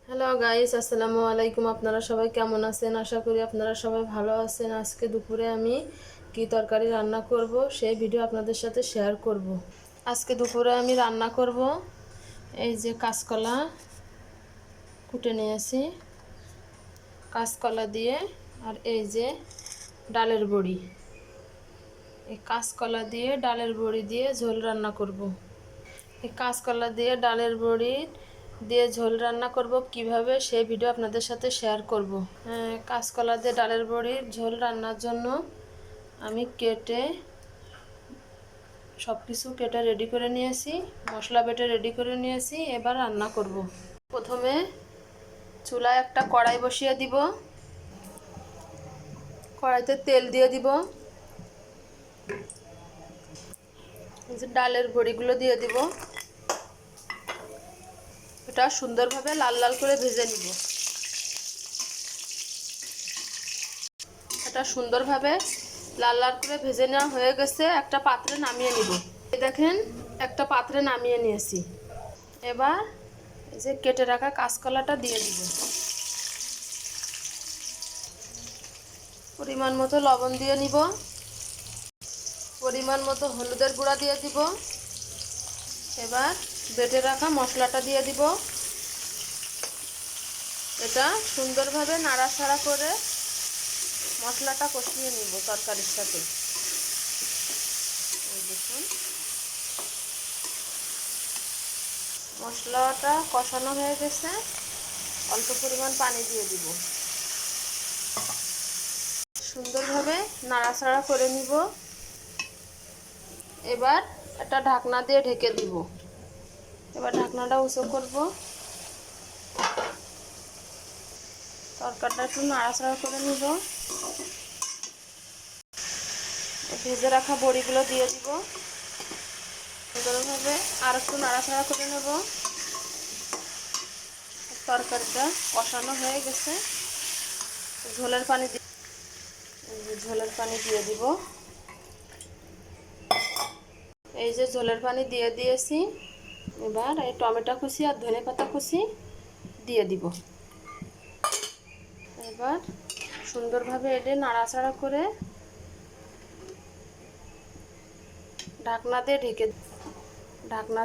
Hello guys, আসসালামু আলাইকুম। আপনারা সবাই কেমন আছেন? আশা করি আপনারা সবাই ভালো আছেন। আজকে দুপুরে আমি কি তরকারি রান্না করব সেই ভিডিও আপনাদের সাথে শেয়ার করব। আজকে দুপুরে আমি রান্না করব এই যে কাঁচকলা কুটে নিয়েছি, কাঁচকলা দিয়ে, আর এই যে ডালের বড়ি। এই কাঁচকলা দিয়ে ডালের বড়ি দিয়ে ঝোল রান্না করব। এই কাঁচকলা দিয়ে ডালের বড়ি দিয়ে ঝোল রান্না করব কিভাবে সেই ভিডিও আপনাদের সাথে শেয়ার করব। কাঁচকলা দিয়ে ডালের বড়ির ঝোল রান্নার জন্য আমি সব কিছু কেটে রেডি করে নিয়েছি, মশলা বেটে রেডি করে নিয়েছি। এবার রান্না করব। প্রথমে চুলায় একটা কড়াই বসিয়ে দিব, কড়াইতে তেল দিয়ে দিব, এই যে ডালের বড়িগুলো দিয়ে দিব। এটা সুন্দরভাবে লাল লাল করে ভেজে নিব। এটা সুন্দরভাবে লাল লাল করে ভেজে নেওয়া হয়ে গেছে। একটা পাত্রে নামিয়ে নিব। এই দেখেন, একটা পাত্রে নামিয়ে নিয়েছি। এবার এই যে কেটে রাখা কাঁচকলাটা দিয়ে দিব। পরিমাণ মতো লবণ দিয়ে নিব, পরিমাণ মতো হলুদের গুঁড়া দিয়ে দিব। এবার বেটে রাখা মশলাটা দিয়ে দিব। এটা সুন্দরভাবে নাড়াচাড়া করে মশলাটা কষিয়ে নিব তরকারির সাথে। এই দেখুন, মশলাটা কষানো হয়ে গেছে। অল্প পরিমাণ পানি দিয়ে দিব। সুন্দরভাবে নাড়াচাড়া করে নিব। এবার একটা ঢাকনা দিয়ে ঢেকে দিব। এবার ঢাকনাটা উঁচু করব। তরকারিটা একটু নাড়াচাড়া করে নিব। ভেজে রাখা বড়িগুলো দিয়ে দিব। সুন্দরভাবে আর একটু নাড়াচাড়া করে নেব। তরকারিটা কষানো হয়ে গেছে। ঝোলের পানি দিয়ে দিব। এই যে ঝোলের পানি দিয়ে দিয়েছি। এবার এই টমেটো কুচি আর ধনেপাতা কুচি দিয়ে দিব। এবার সুন্দরভাবে এটা নাড়াচাড়া করে ঢাকনা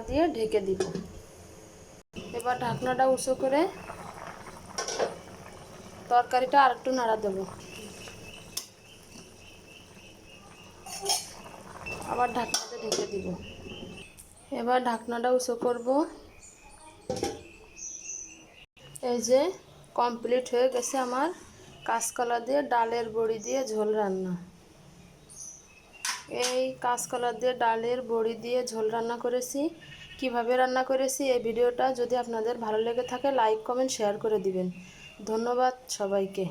দিয়ে ঢেকে দিব। এবার ঢাকনাটা উঁচু করে তরকারিটা আর একটু নাড়া দেব। আবার ঢাকনাতে ঢেকে দিব। এবার ঢাকনাটা উঁচু করব। এই যে কমপ্লিট হয়ে গেছে আমার কাঁচকলা দিয়ে ডালের বড়ি দিয়ে ঝোল রান্না। এই কাঁচকলা দিয়ে ডালের বড়ি দিয়ে ঝোল রান্না করেছি। কিভাবে রান্না করেছি এই ভিডিওটা যদি আপনাদের ভালো লেগে থাকে লাইক কমেন্ট শেয়ার করে দিবেন। ধন্যবাদ সবাইকে।